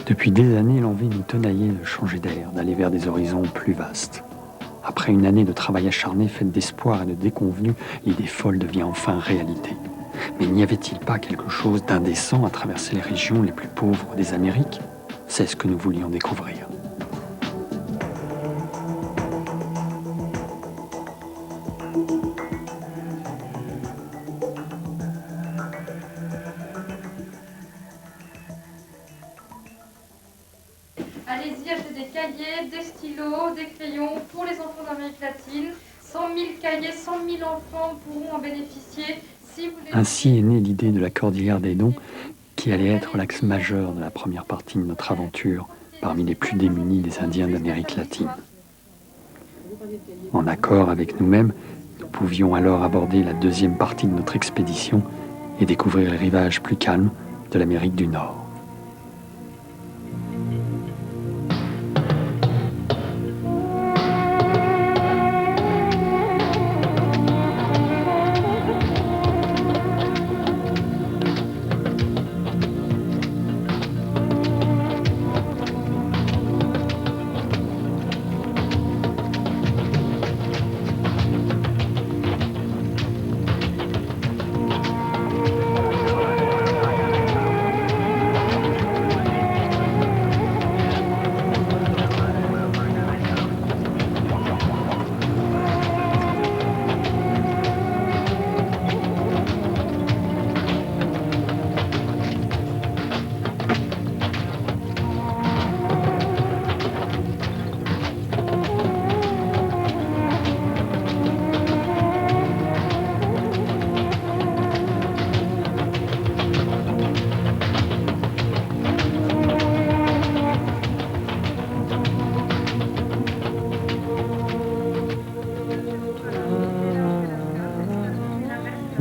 Depuis des années, l'envie nous tenaillait de changer d'air, d'aller vers des horizons plus vastes. Après une année de travail acharné, faite d'espoir et de déconvenus, l'idée folle devient enfin réalité. Mais n'y avait-il pas quelque chose d'indécent à traverser les régions les plus pauvres des Amériques? C'est ce que nous voulions découvrir. Allez-y, achetez des cahiers, des stylos, des crayons pour les enfants d'Amérique latine. 100 000 cahiers, 100 000 enfants pourront en bénéficier. Si vous Ainsi est née l'idée de la Cordillère des Dons, qui allait être l'axe majeur de la première partie de notre aventure, parmi les plus démunis des Indiens d'Amérique latine. En accord avec nous-mêmes, nous pouvions alors aborder la deuxième partie de notre expédition et découvrir les rivages plus calmes de l'Amérique du Nord.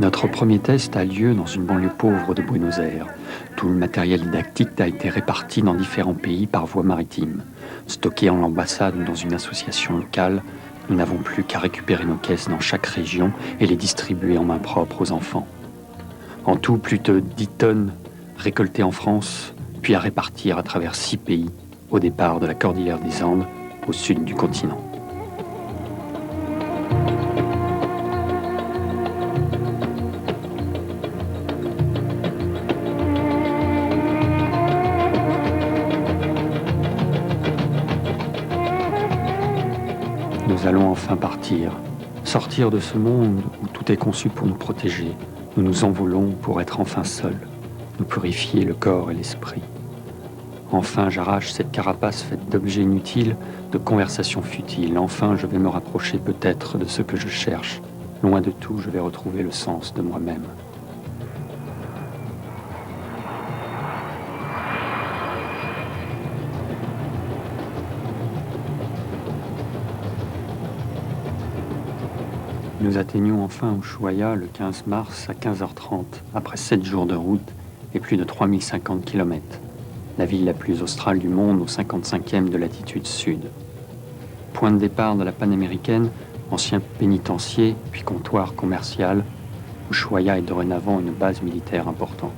Notre premier test a lieu dans une banlieue pauvre de Buenos Aires. Tout le matériel didactique a été réparti dans différents pays par voie maritime. Stocké en l'ambassade ou dans une association locale, nous n'avons plus qu'à récupérer nos caisses dans chaque région et les distribuer en main propre aux enfants. En tout, plus de 10 tonnes récoltées en France, puis à répartir à travers 6 pays, au départ de la Cordillère des Andes, au sud du continent. Nous allons enfin partir, sortir de ce monde où tout est conçu pour nous protéger. Nous nous envolons pour être enfin seuls, nous purifier le corps et l'esprit. Enfin, j'arrache cette carapace faite d'objets inutiles, de conversations futiles. Enfin, je vais me rapprocher peut-être de ce que je cherche. Loin de tout, je vais retrouver le sens de moi-même. Nous atteignons enfin Ushuaia le 15 mars à 15h30, après 7 jours de route et plus de 3050 km. La ville la plus australe du monde au 55e de latitude sud. Point de départ de la panaméricaine, ancien pénitencier puis comptoir commercial, Ushuaia est dorénavant une base militaire importante.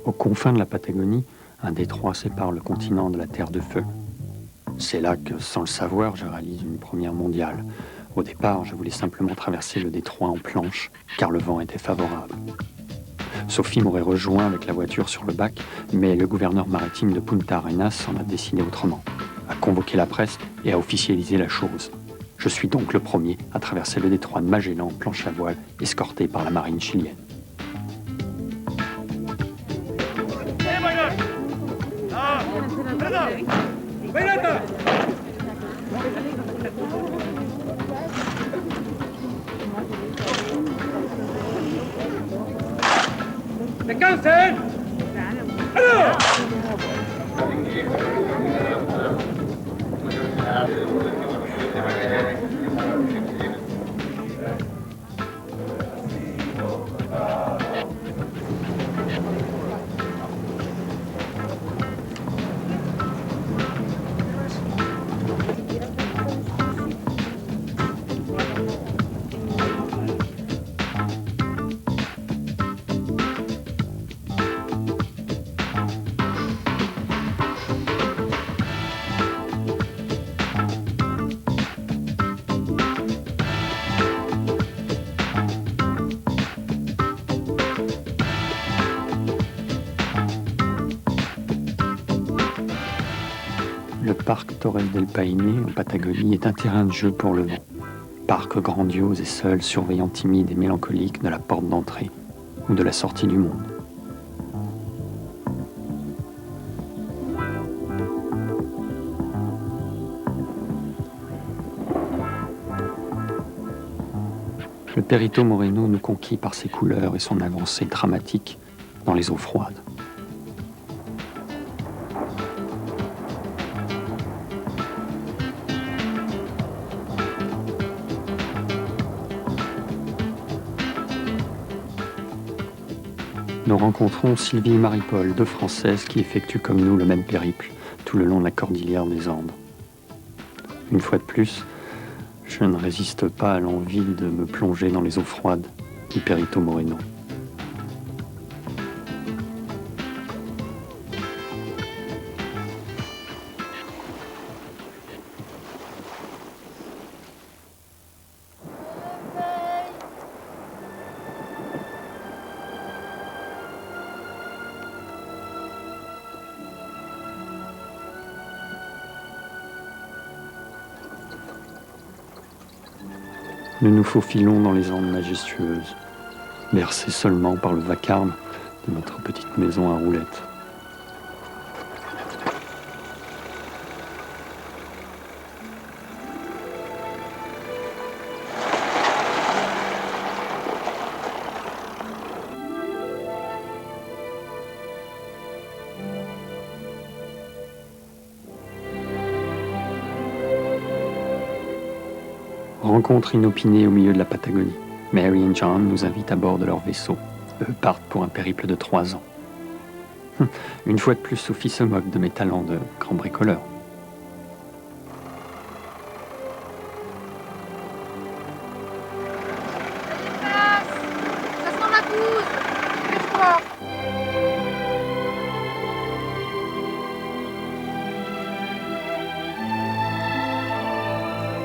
Aux confins de la Patagonie, un détroit sépare le continent de la Terre de Feu. C'est là que, sans le savoir, je réalise une première mondiale. Au départ, je voulais simplement traverser le détroit en planche, car le vent était favorable. Sophie m'aurait rejoint avec la voiture sur le bac, mais le gouverneur maritime de Punta Arenas en a décidé autrement, a convoqué la presse et a officialisé la chose. Je suis donc le premier à traverser le détroit de Magellan, planche à voile, escorté par la marine chilienne. Le parc Torres del Paine, en Patagonie, est un terrain de jeu pour le vent. Parc grandiose et seul, surveillant timide et mélancolique de la porte d'entrée ou de la sortie du monde. Le Perito Moreno nous conquit par ses couleurs et son avancée dramatique dans les eaux froides. Nous rencontrons Sylvie et Marie-Paul, deux Françaises qui effectuent comme nous le même périple tout le long de la cordillère des Andes. Une fois de plus, je ne résiste pas à l'envie de me plonger dans les eaux froides du Perito Moreno. Nous nous faufilons dans les Andes majestueuses, bercées seulement par le vacarme de notre petite maison à roulettes. Rencontre inopinée au milieu de la Patagonie. Mary et John nous invitent à bord de leur vaisseau. Eux partent pour un périple de 3 ans. Une fois de plus, Sophie se moque de mes talents de grand bricoleur. Ça sent la bouse. Dépêche-toi.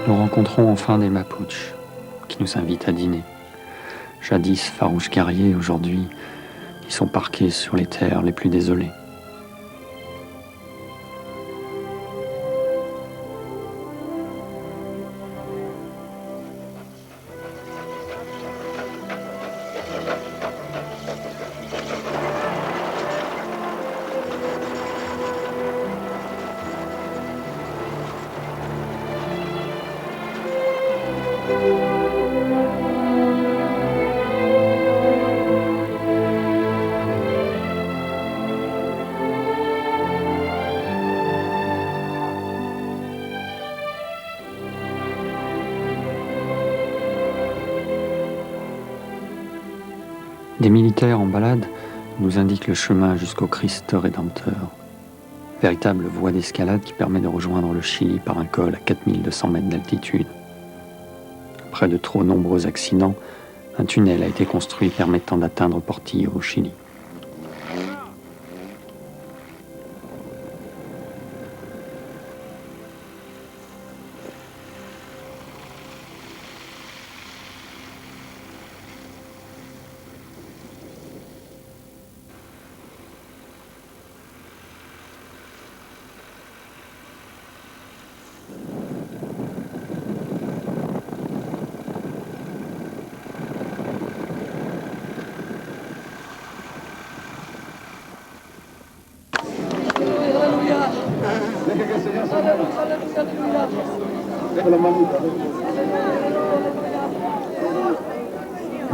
Nous rencontrons enfin des Mapuches qui nous invitent à dîner. Jadis farouches guerriers, aujourd'hui, ils sont parqués sur les terres les plus désolées. Des militaires en balade nous indiquent le chemin jusqu'au Christ Rédempteur, véritable voie d'escalade qui permet de rejoindre le Chili par un col à 4200 mètres d'altitude. Après de trop nombreux accidents, un tunnel a été construit permettant d'atteindre Portillo au Chili.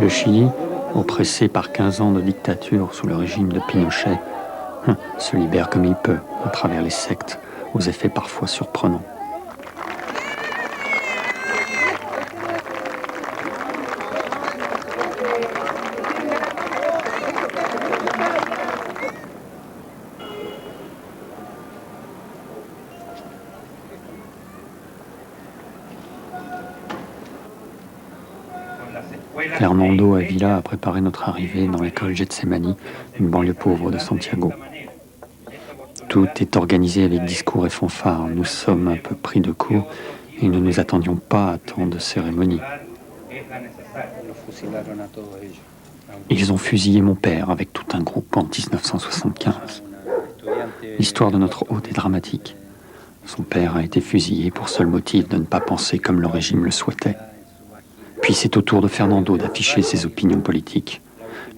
Le Chili, oppressé par 15 ans de dictature sous le régime de Pinochet, se libère comme il peut à travers les sectes, aux effets parfois surprenants. Fernando Avila a préparé notre arrivée dans l'école Getsemani, une banlieue pauvre de Santiago. Tout est organisé avec discours et fanfares. Nous sommes un peu pris de court et ne nous attendions pas à tant de cérémonies. Ils ont fusillé mon père avec tout un groupe en 1975. L'histoire de notre hôte est dramatique. Son père a été fusillé pour seul motif de ne pas penser comme le régime le souhaitait. Puis c'est au tour de Fernando d'afficher ses opinions politiques.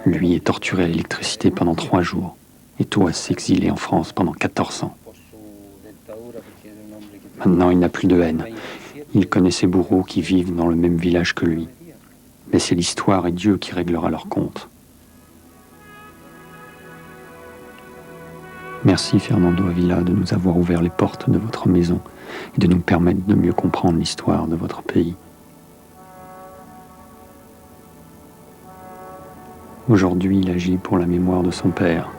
Lui est torturé à l'électricité pendant 3 jours et doit s'exiler en France pendant 14 ans. Maintenant, il n'a plus de haine. Il connaît ses bourreaux qui vivent dans le même village que lui. Mais c'est l'histoire et Dieu qui réglera leur compte. Merci Fernando Avila de nous avoir ouvert les portes de votre maison et de nous permettre de mieux comprendre l'histoire de votre pays. Aujourd'hui, il agit pour la mémoire de son père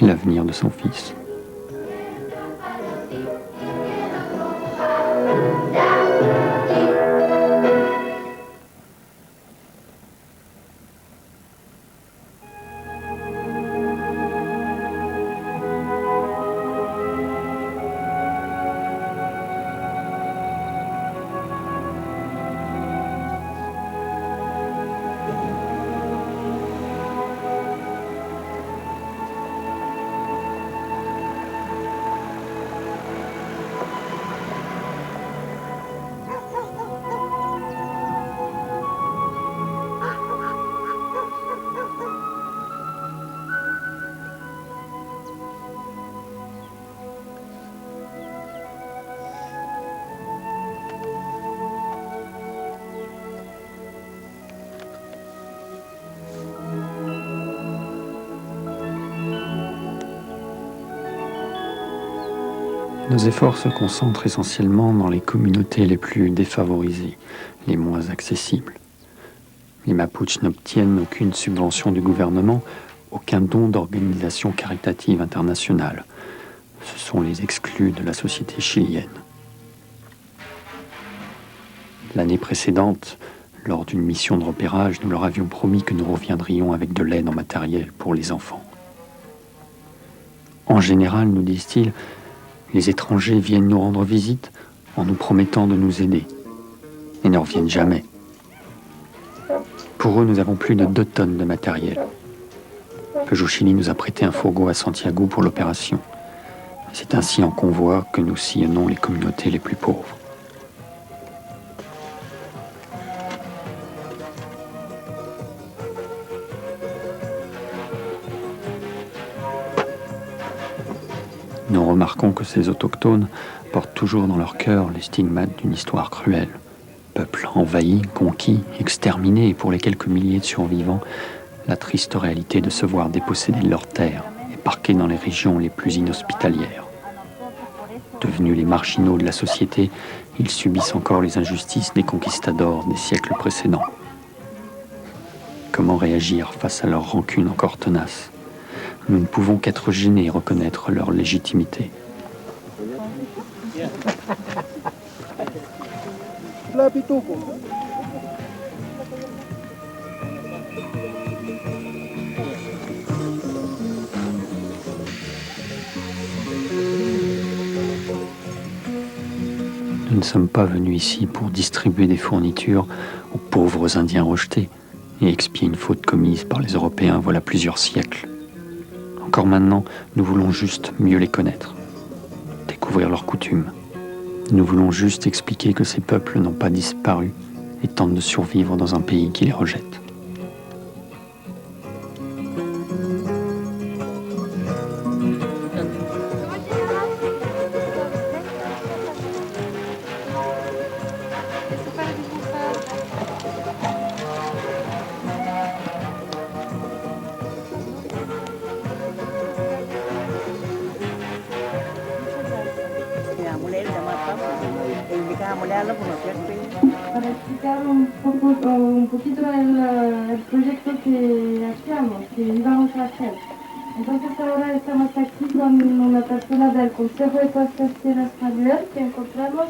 et l'avenir de son fils. Nos efforts se concentrent essentiellement dans les communautés les plus défavorisées, les moins accessibles. Les Mapuches n'obtiennent aucune subvention du gouvernement, aucun don d'organisation caritative internationale. Ce sont les exclus de la société chilienne. L'année précédente, lors d'une mission de repérage, nous leur avions promis que nous reviendrions avec de l'aide en matériel pour les enfants. En général, nous disent-ils, les étrangers viennent nous rendre visite en nous promettant de nous aider et ne reviennent jamais. Pour eux, nous avons plus de 2 tonnes de matériel. Peugeot Chili nous a prêté un fourgon à Santiago pour l'opération. C'est ainsi en convoi que nous sillonnons les communautés les plus pauvres. Nous remarquons que ces autochtones portent toujours dans leur cœur les stigmates d'une histoire cruelle. Peuple envahi, conquis, exterminé et pour les quelques milliers de survivants, la triste réalité de se voir dépossédés de leurs terres et parqués dans les régions les plus inhospitalières. Devenus les marginaux de la société, ils subissent encore les injustices des conquistadors des siècles précédents. Comment réagir face à leur rancune encore tenace ? Nous ne pouvons qu'être gênés et reconnaître leur légitimité. Nous ne sommes pas venus ici pour distribuer des fournitures aux pauvres Indiens rejetés et expier une faute commise par les Européens voilà plusieurs siècles. Encore maintenant, nous voulons juste mieux les connaître, découvrir leurs coutumes. Nous voulons juste expliquer que ces peuples n'ont pas disparu et tentent de survivre dans un pays qui les rejette. Para explicar un poquito el proyecto que hacíamos, que íbamos a hacer. Entonces ahora estamos aquí con una persona del Consejo de Conservación Español que encontramos.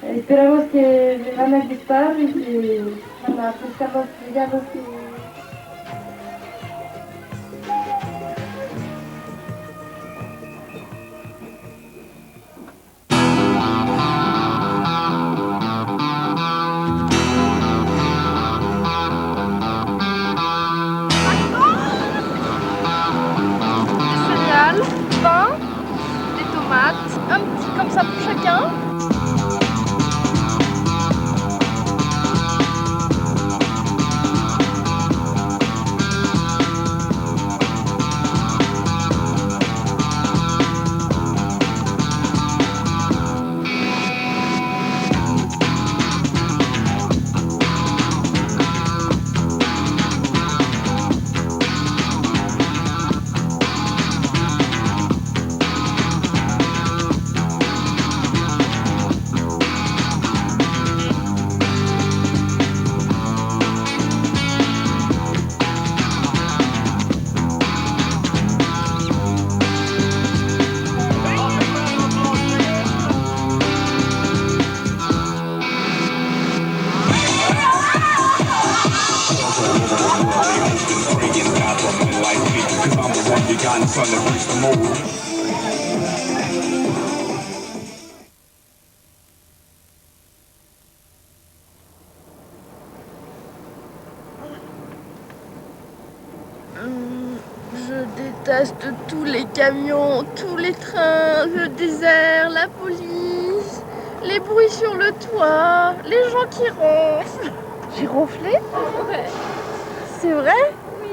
Esperamos que le van a gustar y que van a acercar los regalos que... Pain, des tomates, un petit comme ça pour chacun. Je déteste tous les camions, tous les trains, le désert, la police, les bruits sur le toit, les gens qui ronflent. J'ai ronflé? Ouais. C'est vrai? Oui.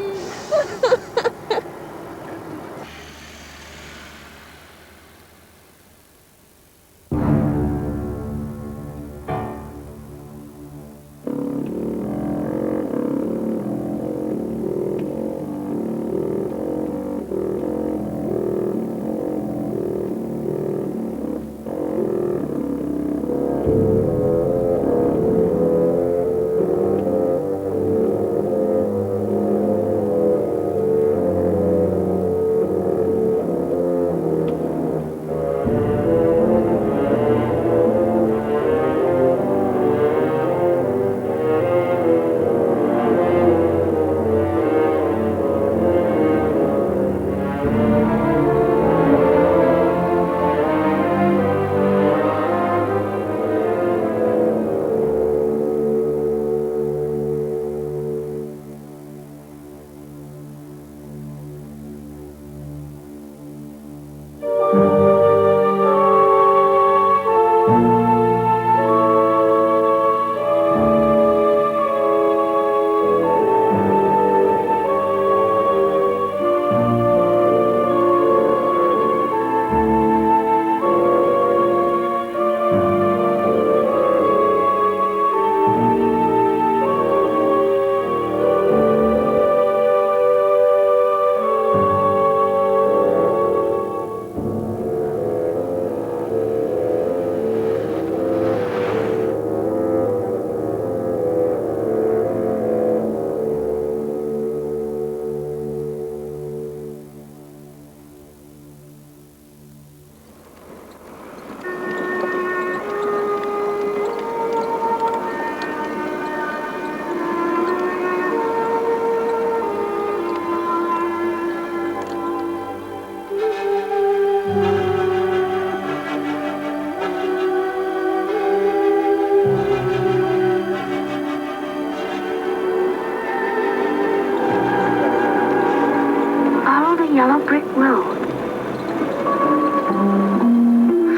yellow brick road.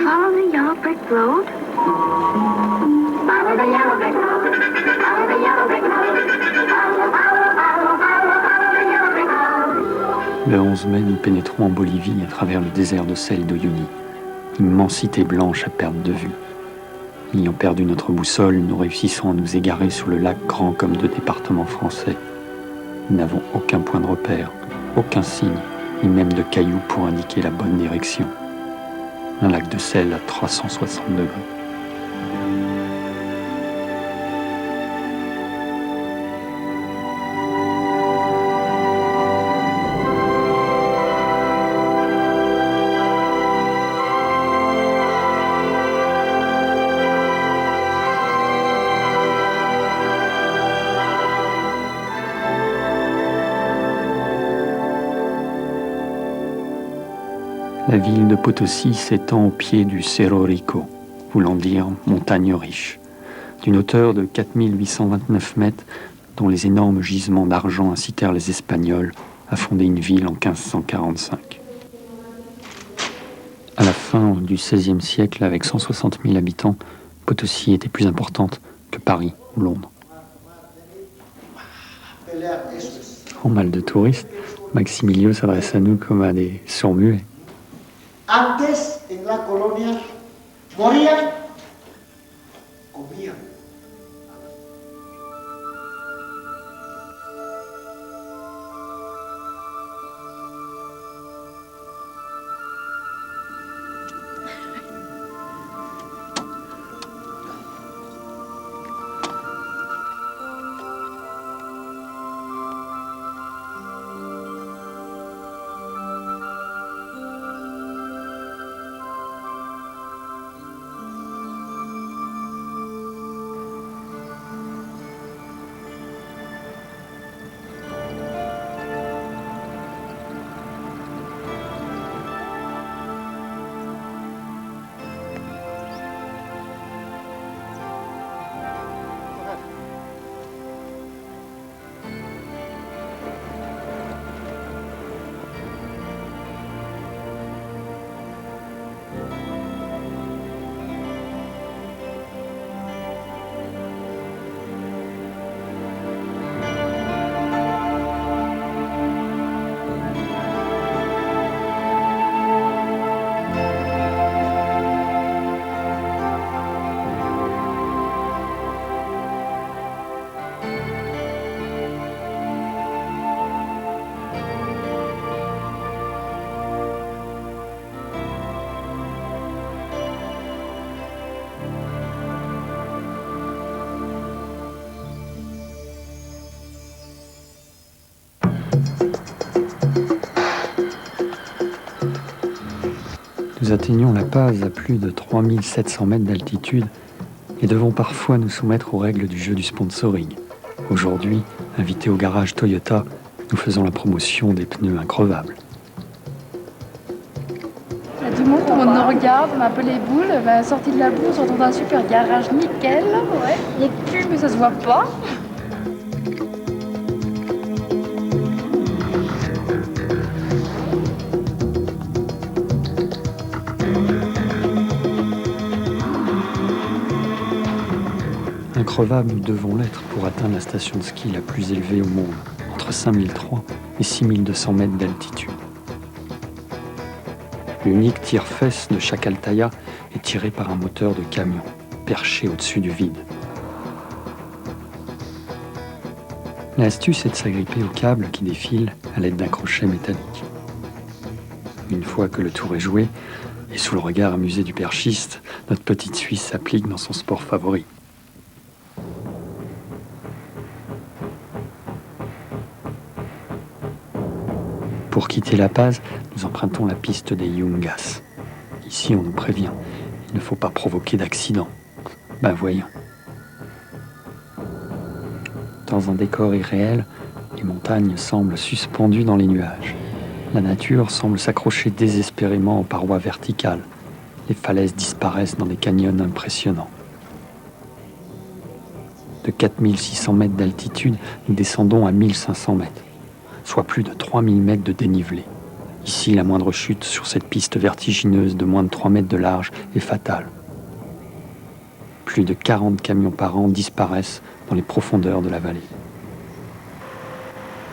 Follow the yellow brick road. Follow the yellow brick road. Follow the yellow brick road. Follow the yellow brick road. Le 11 mai, nous pénétrons en Bolivie à travers le désert de sel d'Uyuni, immensité blanche à perte de vue. Ayant perdu notre boussole, nous réussissons à nous égarer sur le lac grand comme 2 départements français. Nous n'avons aucun point de repère, aucun signe, ni même de cailloux pour indiquer la bonne direction. Un lac de sel à 360 degrés. La ville de Potosi s'étend au pied du Cerro Rico, voulant dire montagne riche, d'une hauteur de 4829 mètres, dont les énormes gisements d'argent incitèrent les Espagnols à fonder une ville en 1545. À la fin du XVIe siècle, avec 160 000 habitants, Potosi était plus importante que Paris ou Londres. En mal de touristes, Maximilio s'adresse à nous comme à des sourds-muets. Antes, en la colonia, morían, comían. Nous atteignons La Paz à plus de 3700 mètres d'altitude et devons parfois nous soumettre aux règles du jeu du sponsoring. Aujourd'hui, invités au garage Toyota, nous faisons la promotion des pneus increvables. Il y a du monde, tout le monde nous regarde, on a un peu les boules. Sorti de la boue, on se retrouve dans un super garage nickel. Ouais. Il y a de cul, mais ça se voit pas. Increvables, nous devons l'être pour atteindre la station de ski la plus élevée au monde, entre 5003 et 6200 mètres d'altitude. L'unique tire-fesse de chaque Altaïa est tiré par un moteur de camion, perché au-dessus du vide. L'astuce est de s'agripper au câble qui défile à l'aide d'un crochet métallique. Une fois que le tour est joué, et sous le regard amusé du perchiste, notre petite Suisse s'applique dans son sport favori. Pour quitter La Paz, nous empruntons la piste des Yungas. Ici, on nous prévient, il ne faut pas provoquer d'accident. Ben voyons. Dans un décor irréel, les montagnes semblent suspendues dans les nuages. La nature semble s'accrocher désespérément aux parois verticales. Les falaises disparaissent dans des canyons impressionnants. De 4600 mètres d'altitude, nous descendons à 1500 mètres, soit plus de 3000 mètres de dénivelé. Ici, la moindre chute sur cette piste vertigineuse de moins de 3 mètres de large est fatale. Plus de 40 camions par an disparaissent dans les profondeurs de la vallée.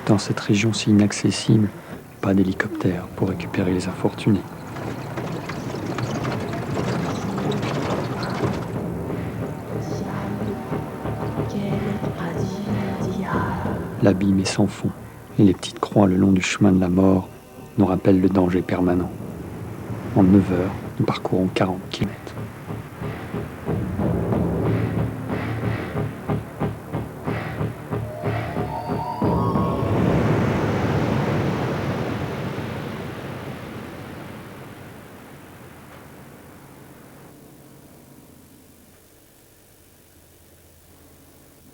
Dans cette région si inaccessible, pas d'hélicoptère pour récupérer les infortunés. L'abîme est sans fond, et les petites croix le long du chemin de la mort nous rappellent le danger permanent. En 9 heures, nous parcourons 40 km.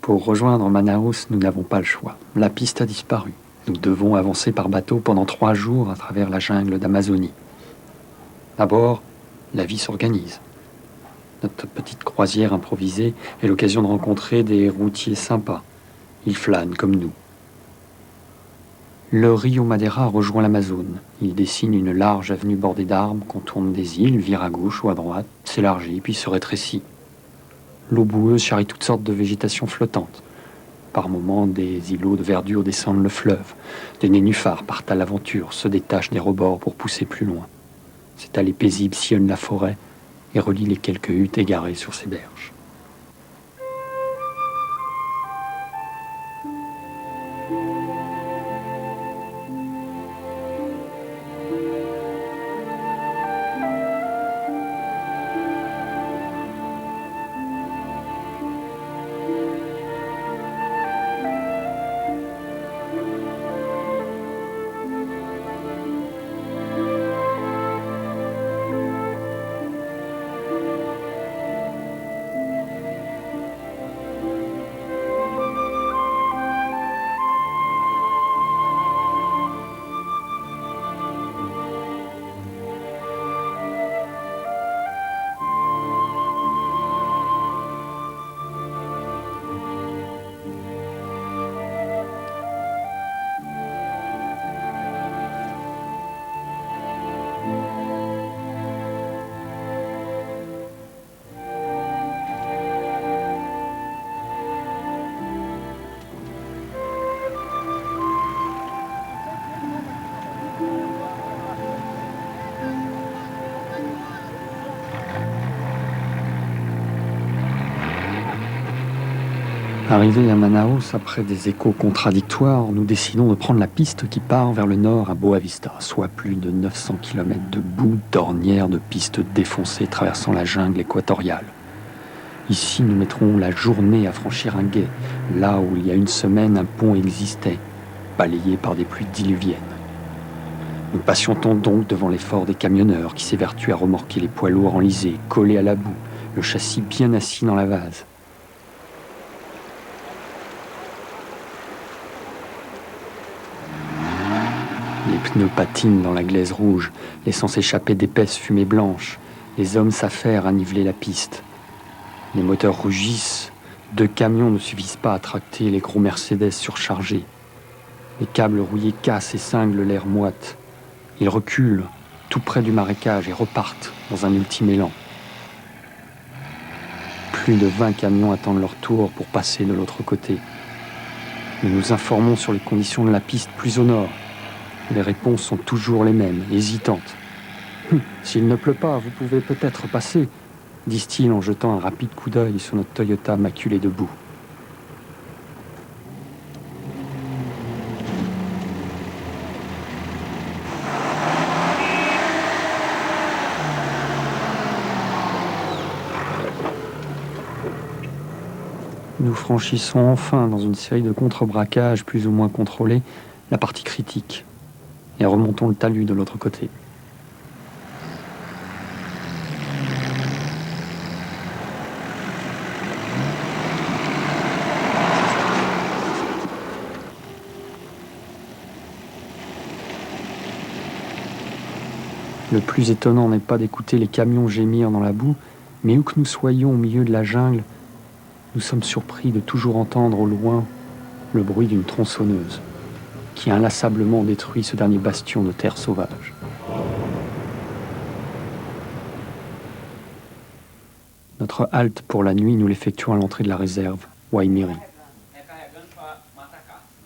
Pour rejoindre Manaus, nous n'avons pas le choix. La piste a disparu. Nous devons avancer par bateau pendant 3 jours à travers la jungle d'Amazonie. À bord, la vie s'organise. Notre petite croisière improvisée est l'occasion de rencontrer des routiers sympas. Ils flânent comme nous. Le Rio Madeira rejoint l'Amazone. Il dessine une large avenue bordée d'arbres, contourne des îles, vire à gauche ou à droite, s'élargit puis se rétrécit. L'eau boueuse charrie toutes sortes de végétation flottante. Par moments, des îlots de verdure descendent le fleuve. Des nénuphars partent à l'aventure, se détachent des rebords pour pousser plus loin. Cette allée paisible sillonne la forêt et relie les quelques huttes égarées sur ses berges. Arrivés à Manaus, après des échos contradictoires, nous décidons de prendre la piste qui part vers le nord à Boa Vista, soit plus de 900 km de boue d'ornières de pistes défoncées traversant la jungle équatoriale. Ici, nous mettrons la journée à franchir un gué, là où il y a une semaine un pont existait, balayé par des pluies diluviennes. Nous patientons donc devant l'effort des camionneurs qui s'évertuent à remorquer les poids lourds enlisés, collés à la boue, le châssis bien assis dans la vase. Les pneus patinent dans la glaise rouge, laissant s'échapper d'épaisses fumées blanches. Les hommes s'affairent à niveler la piste. Les moteurs rugissent. 2 camions ne suffisent pas à tracter les gros Mercedes surchargés. Les câbles rouillés cassent et cinglent l'air moite. Ils reculent, tout près du marécage, et repartent dans un ultime élan. Plus de 20 camions attendent leur tour pour passer de l'autre côté. Nous nous informons sur les conditions de la piste plus au nord. Les réponses sont toujours les mêmes, hésitantes. « S'il ne pleut pas, vous pouvez peut-être passer », disent-ils en jetant un rapide coup d'œil sur notre Toyota maculé de boue. Nous franchissons enfin, dans une série de contrebraquages plus ou moins contrôlés, la partie critique, et remontons le talus de l'autre côté. Le plus étonnant n'est pas d'écouter les camions gémir dans la boue, mais où que nous soyons au milieu de la jungle, nous sommes surpris de toujours entendre au loin le bruit d'une tronçonneuse qui inlassablement détruit ce dernier bastion de terre sauvage. Notre halte pour la nuit, nous l'effectuons à l'entrée de la réserve, Waimiri.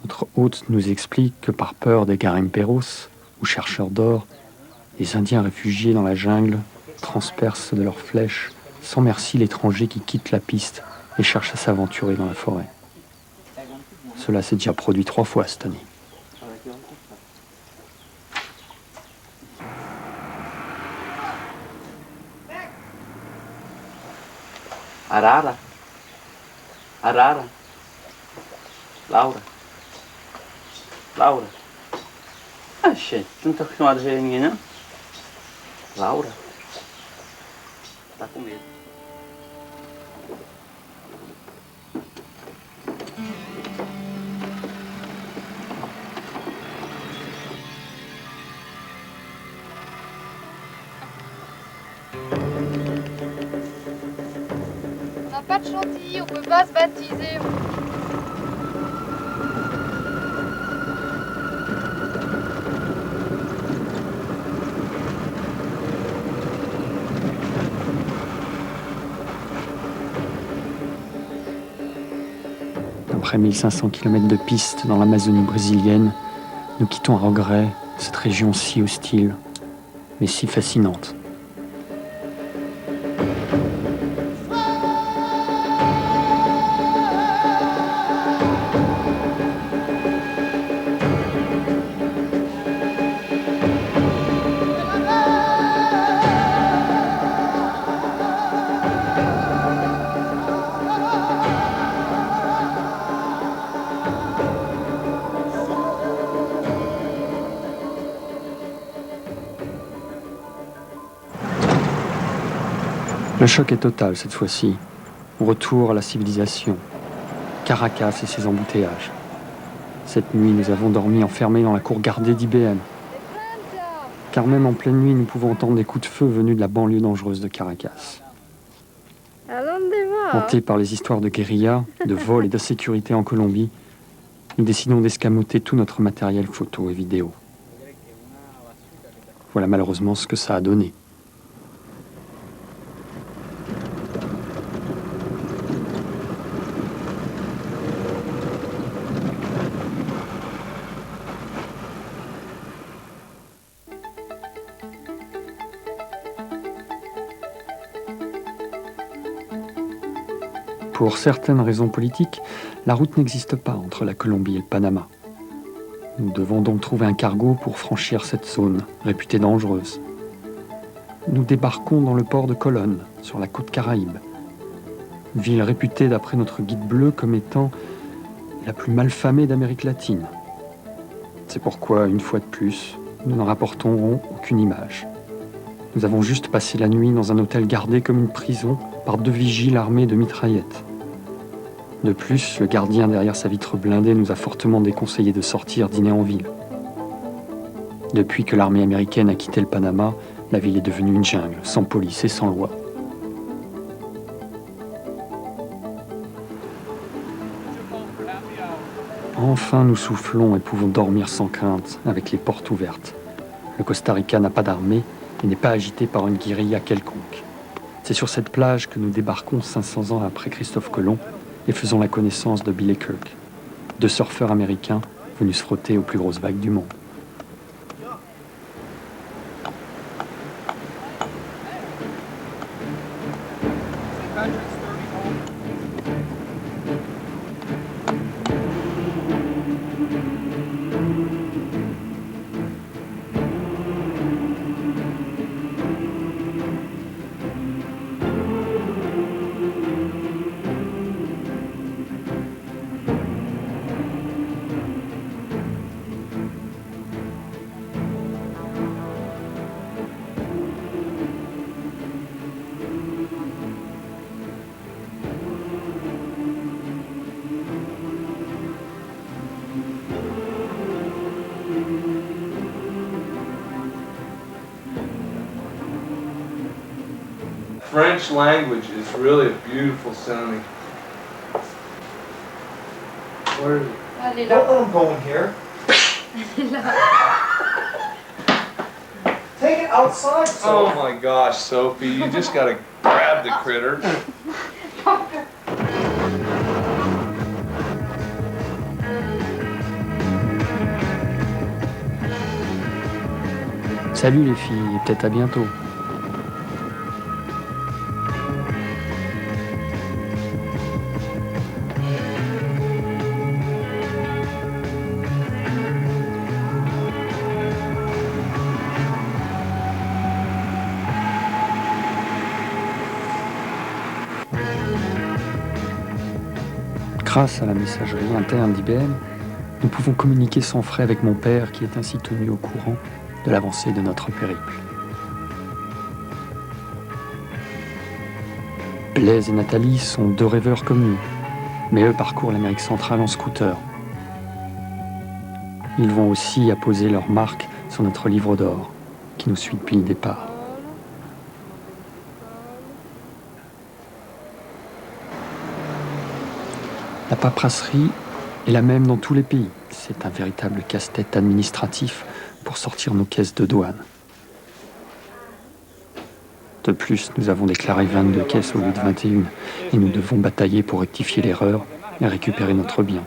Notre hôte nous explique que par peur des garimperos, ou chercheurs d'or, les Indiens réfugiés dans la jungle transpercent de leurs flèches sans merci l'étranger qui quitte la piste et cherche à s'aventurer dans la forêt. Cela s'est déjà produit 3 fois cette année. Arara. Arara. Laura. Laura. Ah, gente, não tá acostumado a ver ninguém, não? Laura. Tá com medo. On n'a pas de chantilly, on peut pas se baptiser. Après 1500 km de piste dans l'Amazonie brésilienne, nous quittons à regret cette région si hostile, mais si fascinante. Le choc est total cette fois-ci. Retour à la civilisation. Caracas et ses embouteillages. Cette nuit, nous avons dormi enfermés dans la cour gardée d'IBM. Car même en pleine nuit, nous pouvons entendre des coups de feu venus de la banlieue dangereuse de Caracas. Hantés par les histoires de guérilla, de vol et d'insécurité en Colombie, nous décidons d'escamoter tout notre matériel photo et vidéo. Voilà malheureusement ce que ça a donné. Pour certaines raisons politiques, la route n'existe pas entre la Colombie et le Panama. Nous devons donc trouver un cargo pour franchir cette zone, réputée dangereuse. Nous débarquons dans le port de Colón, sur la côte Caraïbe. Ville réputée d'après notre guide bleu comme étant la plus malfamée d'Amérique latine. C'est pourquoi, une fois de plus, nous n'en rapporterons aucune image. Nous avons juste passé la nuit dans un hôtel gardé comme une prison par 2 vigiles armés de mitraillettes. De plus, le gardien derrière sa vitre blindée nous a fortement déconseillé de sortir dîner en ville. Depuis que l'armée américaine a quitté le Panama, la ville est devenue une jungle, sans police et sans loi. Enfin, nous soufflons et pouvons dormir sans crainte, avec les portes ouvertes. Le Costa Rica n'a pas d'armée et n'est pas agité par une guérilla quelconque. C'est sur cette plage que nous débarquons 500 ans après Christophe Colomb et faisons la connaissance de Billy Kirk, 2 surfeurs américains venus se frotter aux plus grosses vagues du monde. French language is really beautiful sounding. Where is it? Elle est là. Don't let them go in here. Elle est là. Take it outside, Oh Sophie. my gosh, Sophie, you just gotta grab the critters. Salut les filles, et peut-être à bientôt. Grâce à la messagerie interne d'IBM, nous pouvons communiquer sans frais avec mon père qui est ainsi tenu au courant de l'avancée de notre périple. Blaise et Nathalie sont 2 rêveurs comme nous, mais eux parcourent l'Amérique centrale en scooter. Ils vont aussi apposer leur marque sur notre livre d'or, qui nous suit depuis le départ. La paperasserie est la même dans tous les pays. C'est un véritable casse-tête administratif pour sortir nos caisses de douane. De plus, nous avons déclaré 22 caisses au lieu de 21 et nous devons batailler pour rectifier l'erreur et récupérer notre bien.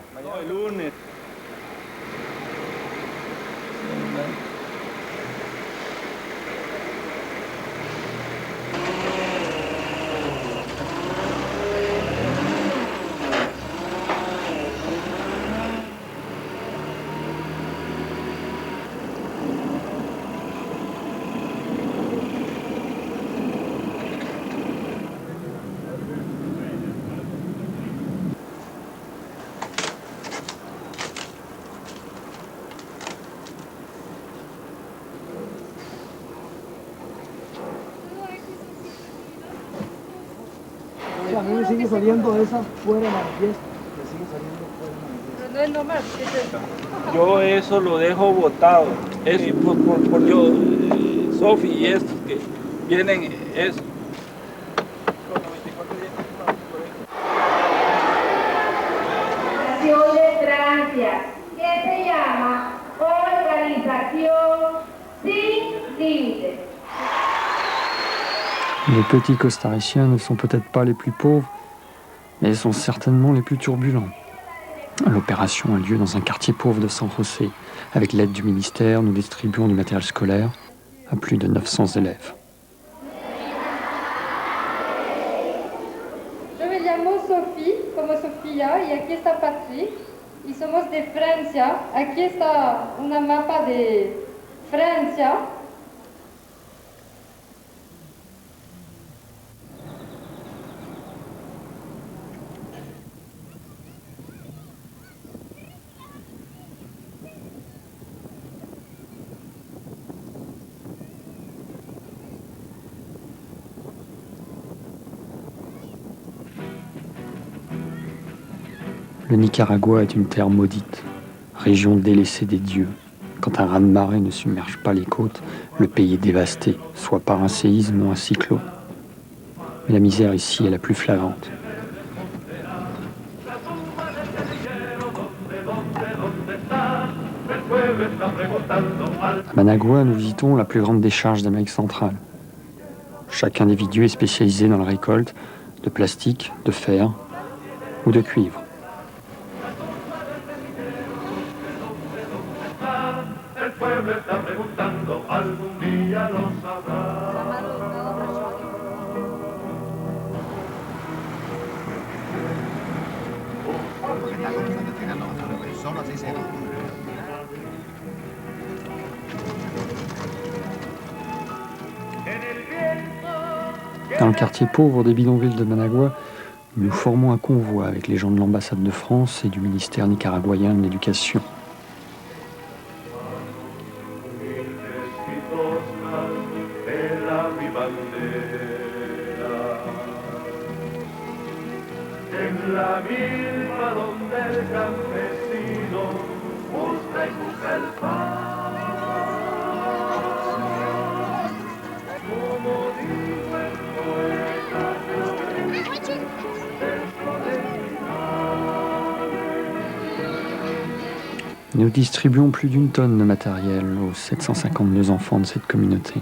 A mí me sigue saliendo esa fuera de manifiesto. Me sigue saliendo fuera de manifiesto. Pero no es normal, porque Yo eso lo dejo botado. Eso por yo, Sofi y estos que vienen, eso. De Francia, que se llama Organización Sin Límites. Les petits costariciens ne sont peut-être pas les plus pauvres, mais ils sont certainement les plus turbulents. L'opération a lieu dans un quartier pauvre de San José. Avec l'aide du ministère, nous distribuons du matériel scolaire à plus de 900 élèves. yo me llamo Sophie, como Sofía, y aquí está Patrick, y somos de Francia. Aquí está una mapa de Francia. Le Nicaragua est une terre maudite, région délaissée des dieux. Quand un raz-de-marée ne submerge pas les côtes, le pays est dévasté, soit par un séisme ou un cyclone. Mais la misère ici est la plus flagrante. À Managua, nous visitons la plus grande décharge d'Amérique centrale. Chaque individu est spécialisé dans la récolte de plastique, de fer ou de cuivre. Dans le quartier pauvre des bidonvilles de Managua, nous formons un convoi avec les gens de l'ambassade de France et du ministère nicaraguayen de l'Éducation. Nous distribuons plus d'une tonne de matériel aux 752 enfants de cette communauté.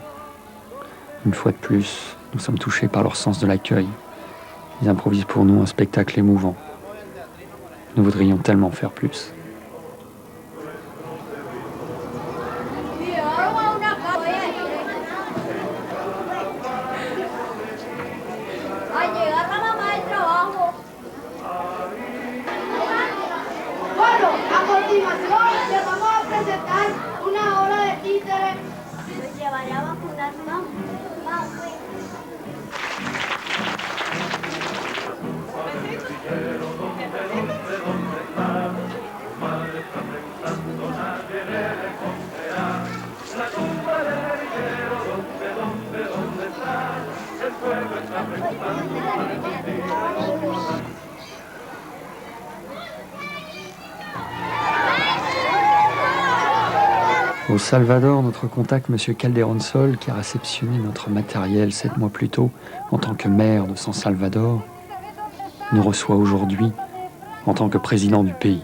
Une fois de plus, nous sommes touchés par leur sens de l'accueil. Ils improvisent pour nous un spectacle émouvant. Nous voudrions tellement faire plus. Au Salvador, notre contact, M. Calderón Sol, qui a réceptionné notre matériel 7 mois plus tôt en tant que maire de San Salvador, nous reçoit aujourd'hui en tant que président du pays.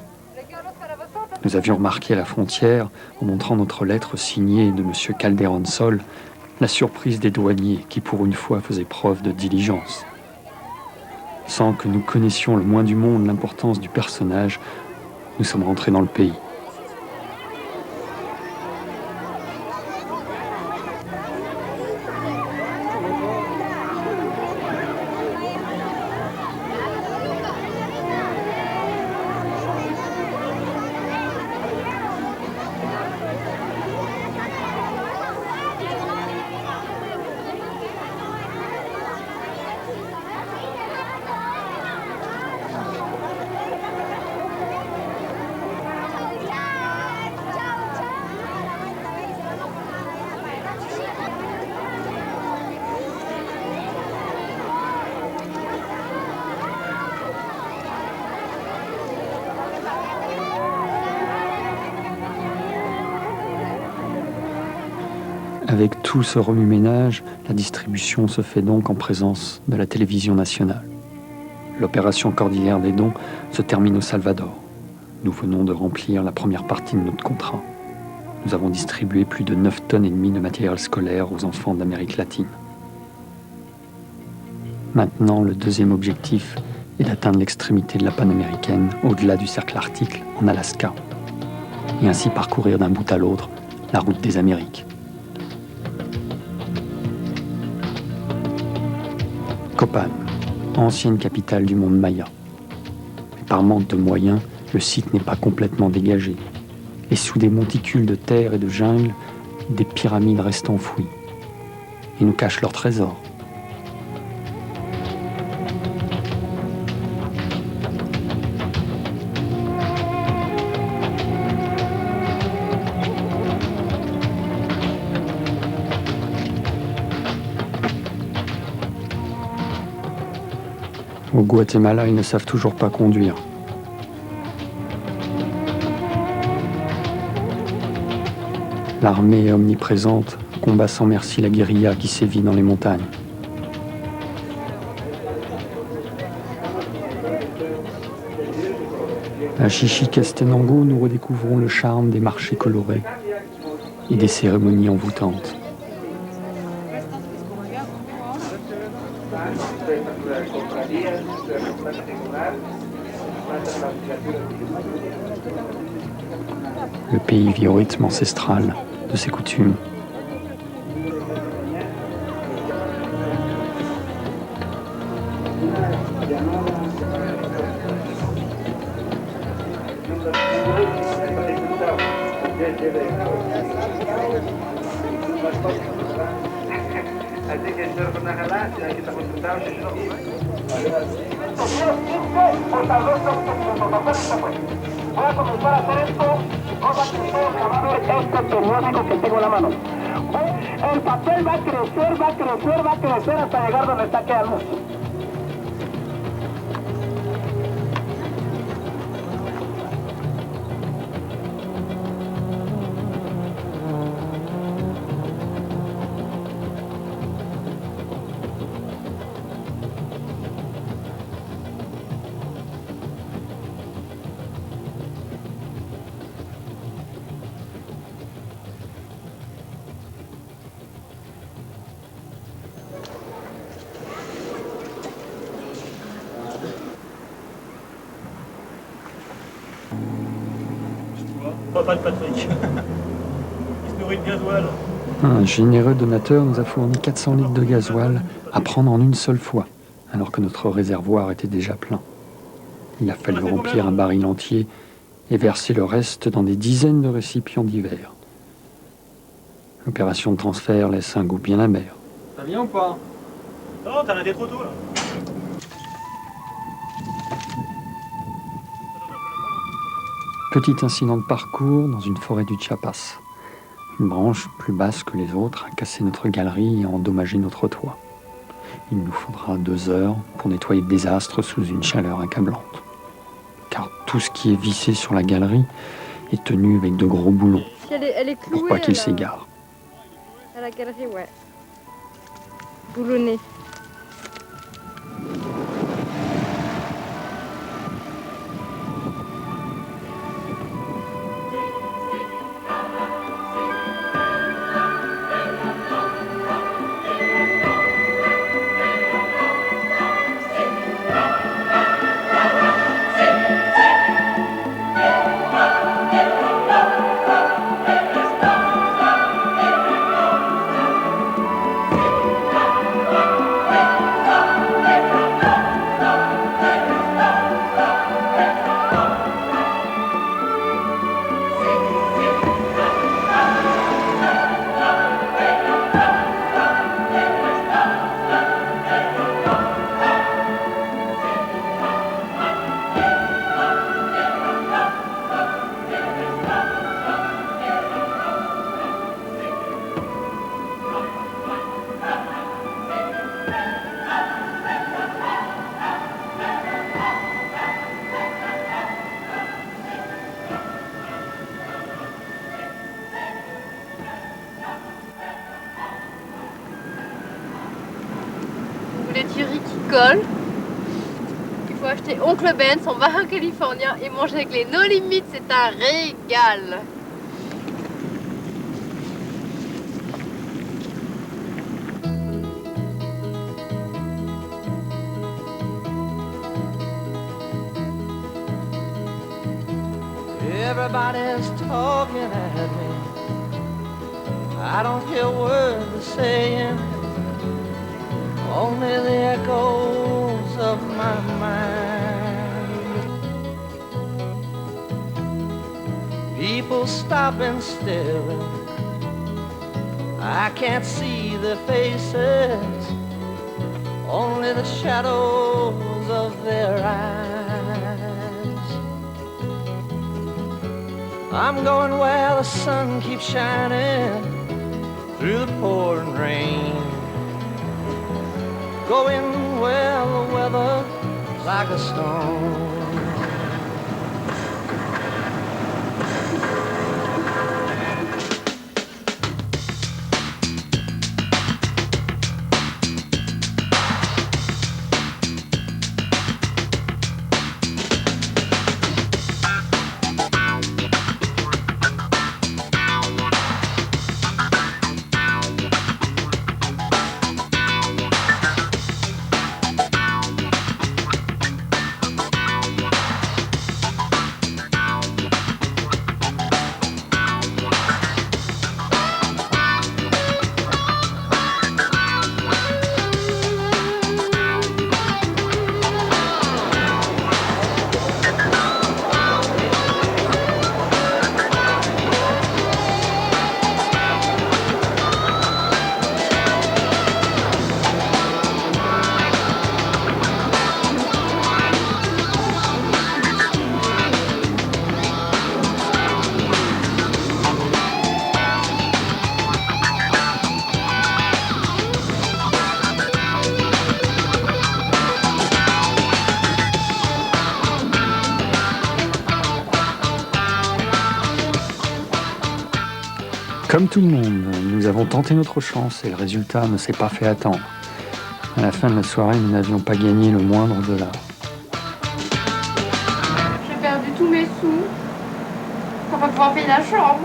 Nous avions remarqué à la frontière, en montrant notre lettre signée de M. Calderón Sol, la surprise des douaniers qui pour une fois faisaient preuve de diligence. Sans que nous connaissions le moins du monde l'importance du personnage, nous sommes rentrés dans le pays. Avec tout ce remue-ménage, la distribution se fait donc en présence de la télévision nationale. L'opération Cordillère des dons se termine au Salvador. Nous venons de remplir la première partie de notre contrat. Nous avons distribué plus de 9,5 tonnes de matériel scolaire aux enfants d'Amérique latine. Maintenant, le deuxième objectif est d'atteindre l'extrémité de la panaméricaine, au-delà du cercle arctique, en Alaska, et ainsi parcourir d'un bout à l'autre la route des Amériques. Copan, ancienne capitale du monde maya. Mais par manque de moyens, le site n'est pas complètement dégagé. Et sous des monticules de terre et de jungle, des pyramides restent enfouies. Ils nous cachent leurs trésors. Au Guatemala, ils ne savent toujours pas conduire. L'armée est omniprésente, combat sans merci la guérilla qui sévit dans les montagnes. À Chichicastenango, nous redécouvrons le charme des marchés colorés et des cérémonies envoûtantes. Le pays vit au rythme ancestral de ses coutumes. Voy a comenzar a hacer esto, cosa que ustedes van a ver este periódico que tengo en la mano. El papel va a crecer, va a crecer, va a crecer hasta llegar donde está quedando. Papa de Patrick. Il se nourrit de gasoil. Un généreux donateur nous a fourni 400 litres de gasoil à prendre en une seule fois, alors que notre réservoir était déjà plein. Il a fallu remplir un baril entier et verser le reste dans des dizaines de récipients divers. L'opération de transfert laisse un goût bien amer. Ça vient ou pas? Non, t'as arrêté trop tôt là. Petit incident de parcours dans une forêt du Chiapas. Une branche plus basse que les autres a cassé notre galerie et a endommagé notre toit. Il nous faudra 2 heures pour nettoyer le désastre sous une chaleur accablante. Car tout ce qui est vissé sur la galerie est tenu avec de gros boulons. Elle est clouée, pour pas qu'il s'égare. À la galerie, ouais. Boulonnée. les tueries qui collent. Il faut acheter Oncle Ben, son bar californien, et manger avec les No Limits, c'est un régal. Everybody's talking at me. I don't hear words they're saying, only the echoes of my mind. People stop and stare. I can't see their faces, only the shadows of their eyes. I'm going where the sun keeps shining through the pouring rain, going where the weather's like a storm. Comme tout le monde, nous avons tenté notre chance et le résultat ne s'est pas fait attendre. À la fin de la soirée, nous n'avions pas gagné le moindre dollar. J'ai perdu tous mes sous. On va pouvoir payer la chambre.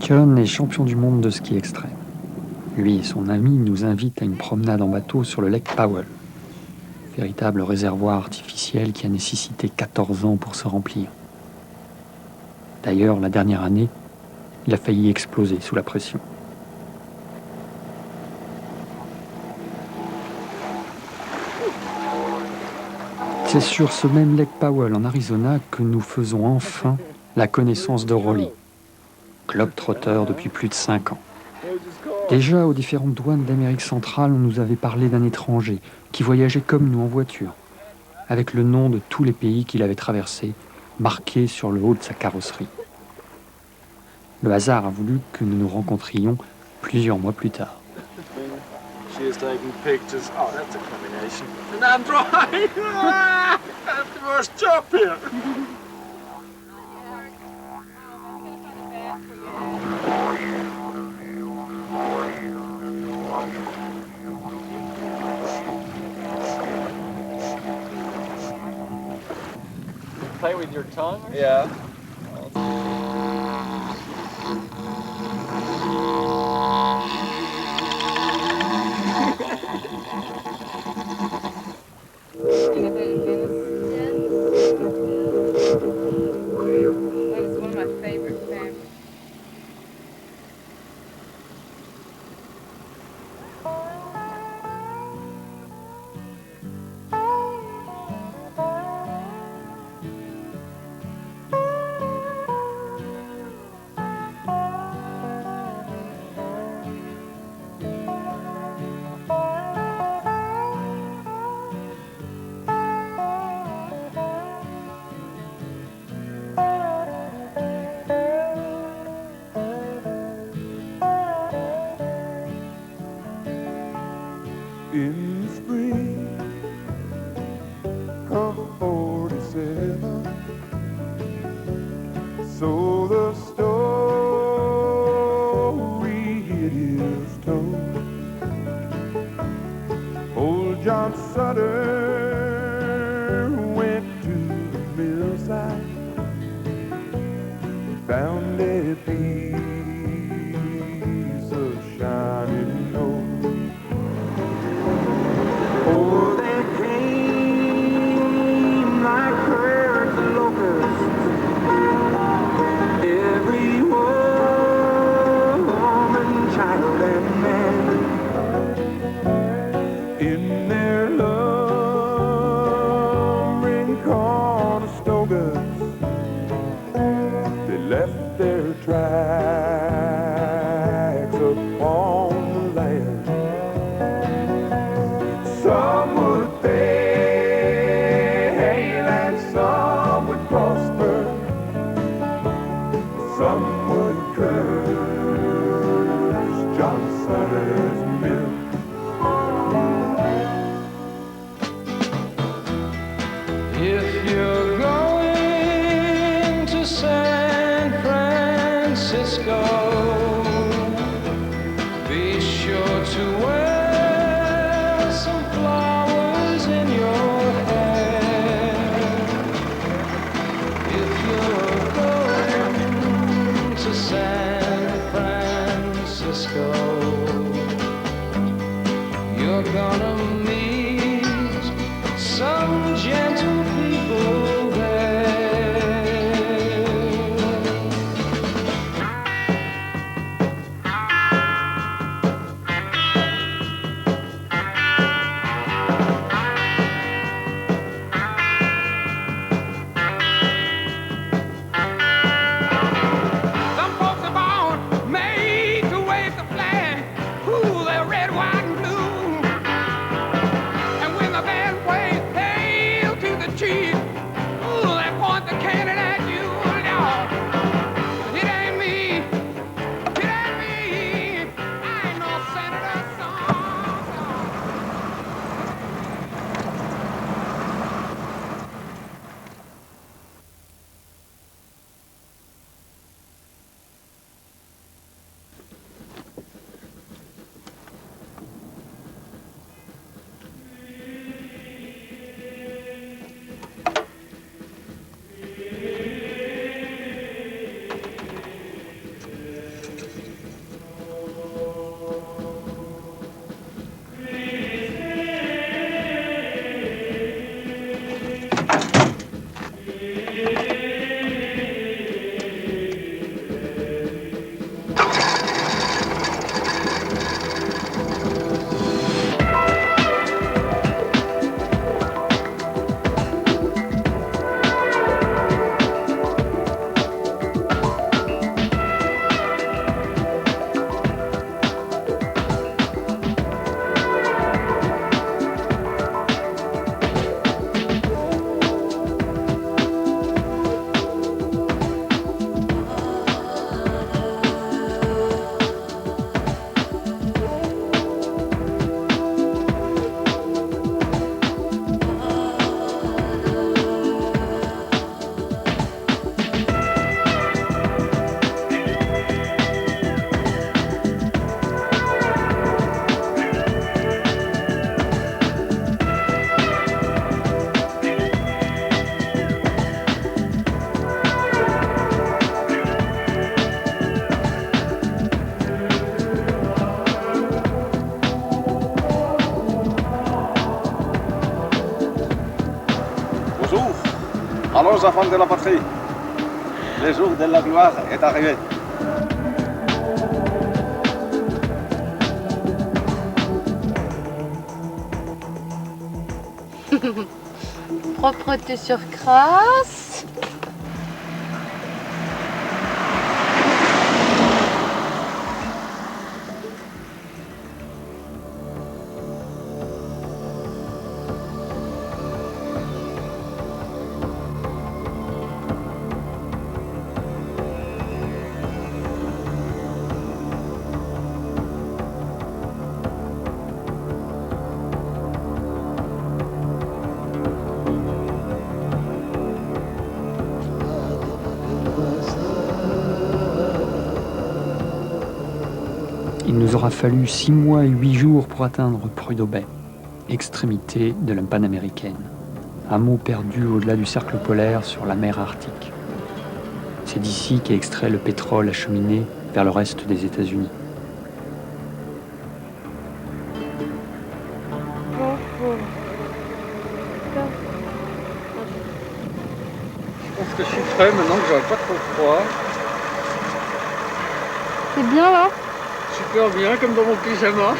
John est champion du monde de ski extrême. Lui et son ami nous invitent à une promenade en bateau sur le lac Powell, véritable réservoir artificiel qui a nécessité 14 ans pour se remplir. D'ailleurs, la dernière année, il a failli exploser sous la pression. C'est sur ce même lac Powell en Arizona que nous faisons enfin la connaissance de Rolly, globe-trotteur depuis plus de 5 ans. Déjà, aux différentes douanes d'Amérique centrale, on nous avait parlé d'un étranger qui voyageait comme nous en voiture, avec le nom de tous les pays qu'il avait traversés, marqué sur le haut de sa carrosserie. Le hasard a voulu que nous nous rencontrions plusieurs mois plus tard. She is taking pictures. Oh, that's a combination. And I'm drawing. That's the worst job here. Play with your tongue? Yeah. That's one of my favorite things. In the spring of 47, so the story it is told. Old John Sutter went to the millside, found a piece of shining gold. Oh, they came like prairie locusts, every woman, child, and man. In their lumbering Conestogas, they left their tracks upon the land. Some would fail and some would prosper, some would curse John Sutter's mill. If you're going to San Francisco, be sure to wear some flowers in your hair. If you're going to San Francisco, you're gonna meet some gentle people there. educated as you, Lord. It ain't me. It ain't me. I ain't no senator son. Bonjour, allons enfants de la patrie. Le jour de la gloire est arrivé. Propreté sur crasse. Il nous aura fallu 6 mois et 8 jours pour atteindre Prudhoe Bay, extrémité de la Panaméricaine, hameau perdu au-delà du cercle polaire sur la mer Arctique. C'est d'ici qu'est extrait le pétrole acheminé vers le reste des États-Unis. Je pense que je suis prêt maintenant que j'aurai pas trop froid. C'est bien là? Super bien, comme dans mon pyjama.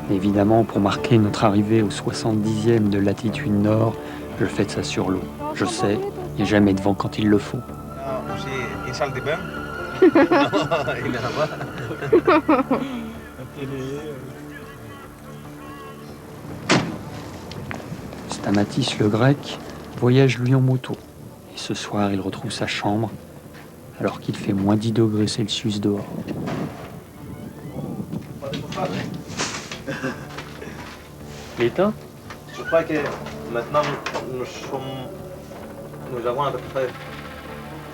Évidemment, pour marquer notre arrivée au 70e de latitude nord, je fais de ça sur l'eau. Je sais, il n'y a jamais de vent quand il le faut. Aussi, une salle de bain. Il n'y en a pas. La télé. Stamatis le grec voyage lui en moto. Et ce soir, il retrouve sa chambre alors qu'il fait moins 10 degrés Celsius dehors. L'éteint? Je crois que maintenant nous avons à peu près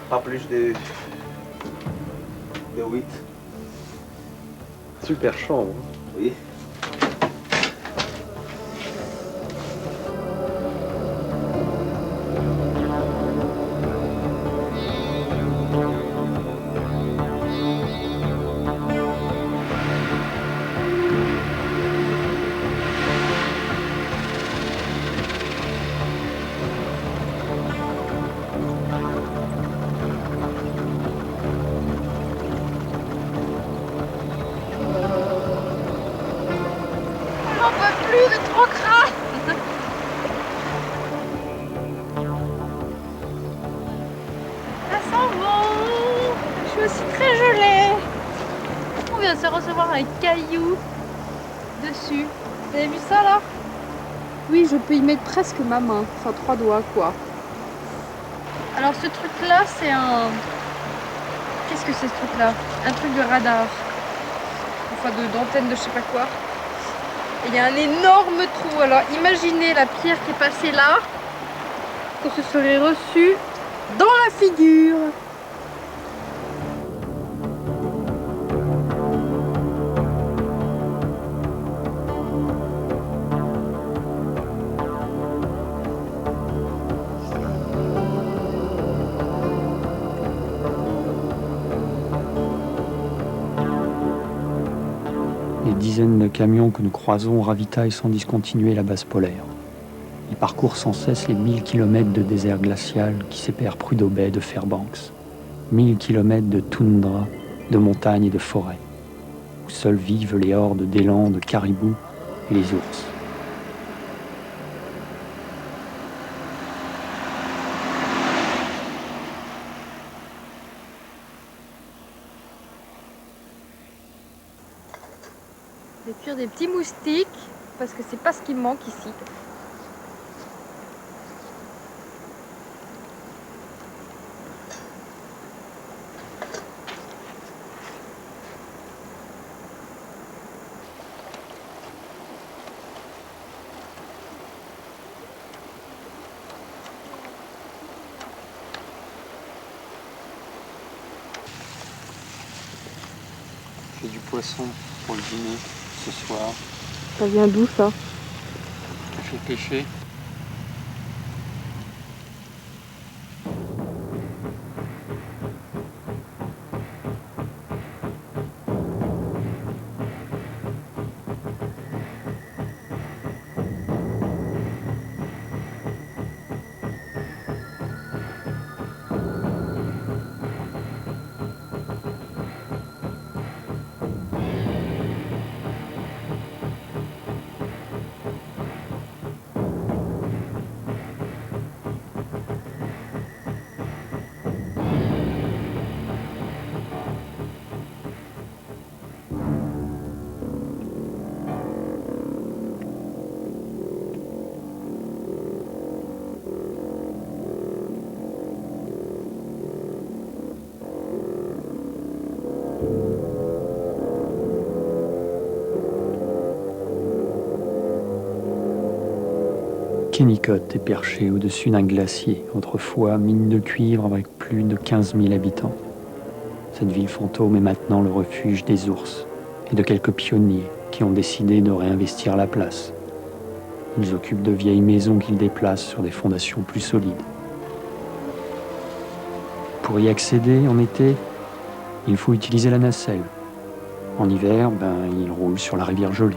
pas plus de 8. Super chambre. Oui. Se recevoir un caillou dessus. Vous avez vu ça là? Oui, je peux y mettre presque ma main, enfin 3 doigts quoi. Alors ce truc-là, c'est un... Qu'est-ce que c'est ce truc-là? Un truc de radar. Enfin d'antenne de je sais pas quoi. Et il y a un énorme trou. Alors imaginez la pierre qui est passée là, qu'on se serait reçu dans la figure. Les dizaines de camions que nous croisons ravitaillent sans discontinuer la base polaire. Ils parcourent sans cesse les 1000 km de désert glacial qui séparent Prudhoe Bay de Fairbanks. 1000 km de toundra, de montagnes et de forêts, où seuls vivent les hordes d'élans, de caribous et les ours. Je vais cuire des petits moustiques parce que c'est pas ce qui me manque ici. J'ai du poisson pour le dîner ce soir. Ça vient d'où ça? Je vais pêcher. Kennicott est perché au-dessus d'un glacier, autrefois mine de cuivre avec plus de 15 000 habitants. Cette ville fantôme est maintenant le refuge des ours et de quelques pionniers qui ont décidé de réinvestir la place. Ils occupent de vieilles maisons qu'ils déplacent sur des fondations plus solides. Pour y accéder en été, il faut utiliser la nacelle. En hiver, ils roulent sur la rivière Gelée.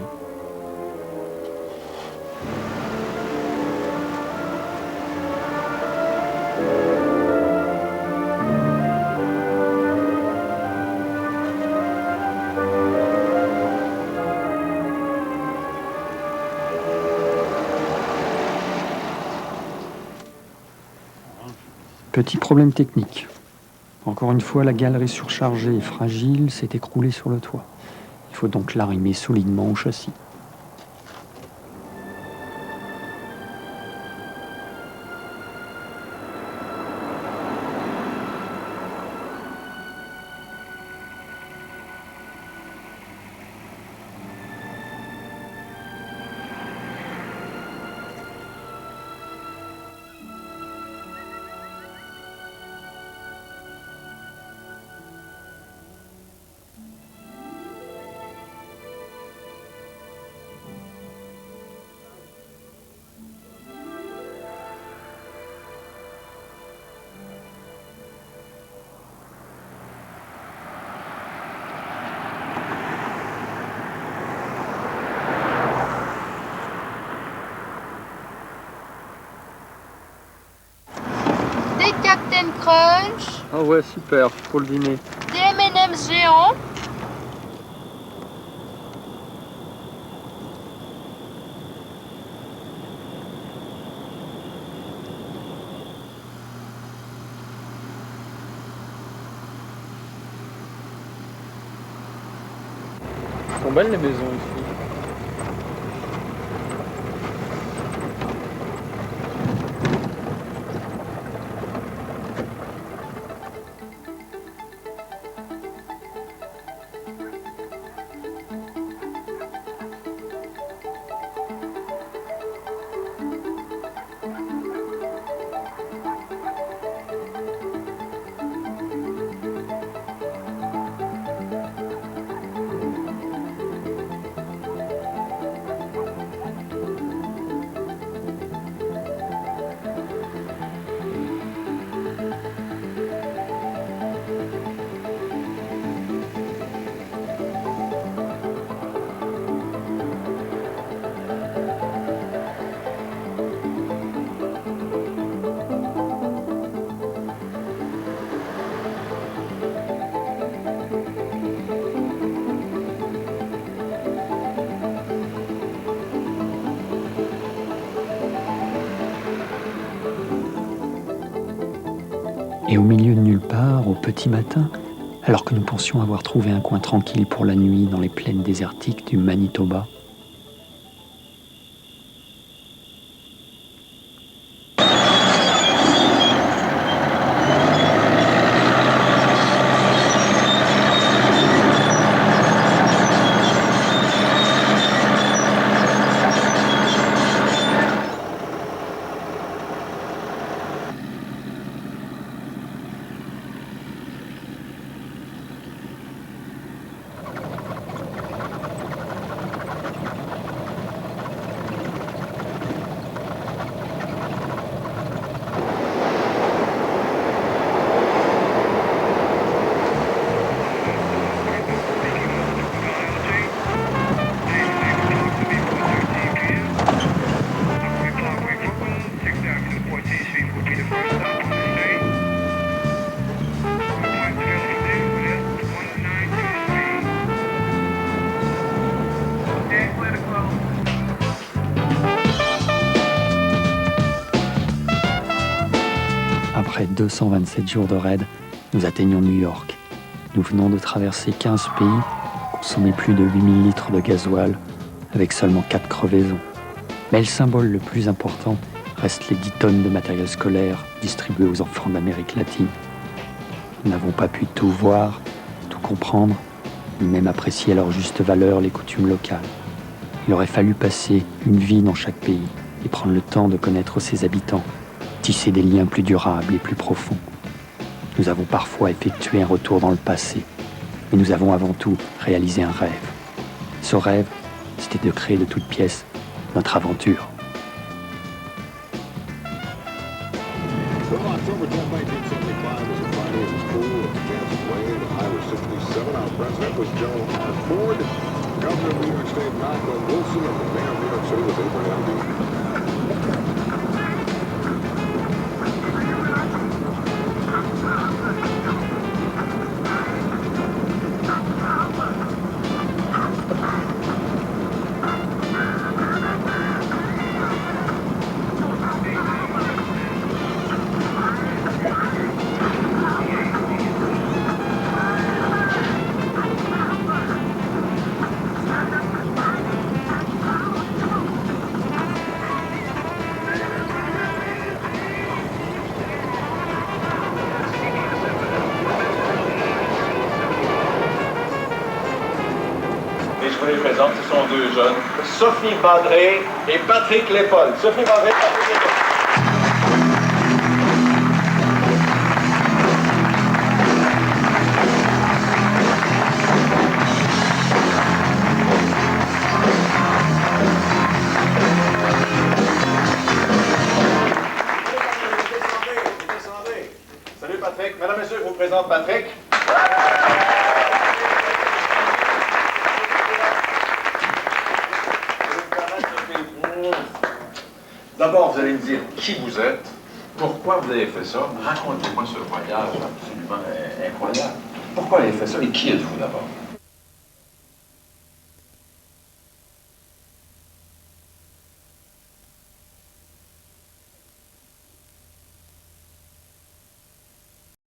Petit problème technique. Encore une fois, la galerie surchargée et fragile s'est écroulée sur le toit. Il faut donc l'arrimer solidement au châssis. Des Captain Crunch, Ah ouais, super, pour le dîner. des M&M's géants, Elles sont belles les maisons ici. Et au milieu de nulle part, au petit matin, alors que nous pensions avoir trouvé un coin tranquille pour la nuit dans les plaines désertiques du Manitoba, après 227 jours de raid, nous atteignons New York. Nous venons de traverser 15 pays, consommer plus de 8000 litres de gasoil, avec seulement 4 crevaisons. Mais le symbole le plus important reste les 10 tonnes de matériel scolaire distribués aux enfants d'Amérique latine. Nous n'avons pas pu tout voir, tout comprendre, ni même apprécier à leur juste valeur les coutumes locales. Il aurait fallu passer une vie dans chaque pays et prendre le temps de connaître ses habitants, tisser des liens plus durables et plus profonds. Nous avons parfois effectué un retour dans le passé, mais nous avons avant tout réalisé un rêve. Ce rêve, c'était de créer de toutes pièces notre aventure. Well, October 10, 1975 was a Friday. It was cool. It was Kansas Wave. The high was 67. Our president was Joe R. Ford. Governor of New York State, Malcolm Wilson. And the mayor of New York City was Abraham Lincoln. Je vous les présente, ce sont deux jeunes, Sophie Badré et Patrick Lépaule. Sophie Badré, Patrick Lépaule. Salut Patrick. Mesdames et messieurs, je vous présente Patrick. D'abord, vous allez me dire qui vous êtes, pourquoi vous avez fait ça. Racontez-moi ce voyage absolument incroyable. Pourquoi vous avez fait ça et qui êtes-vous d'abord?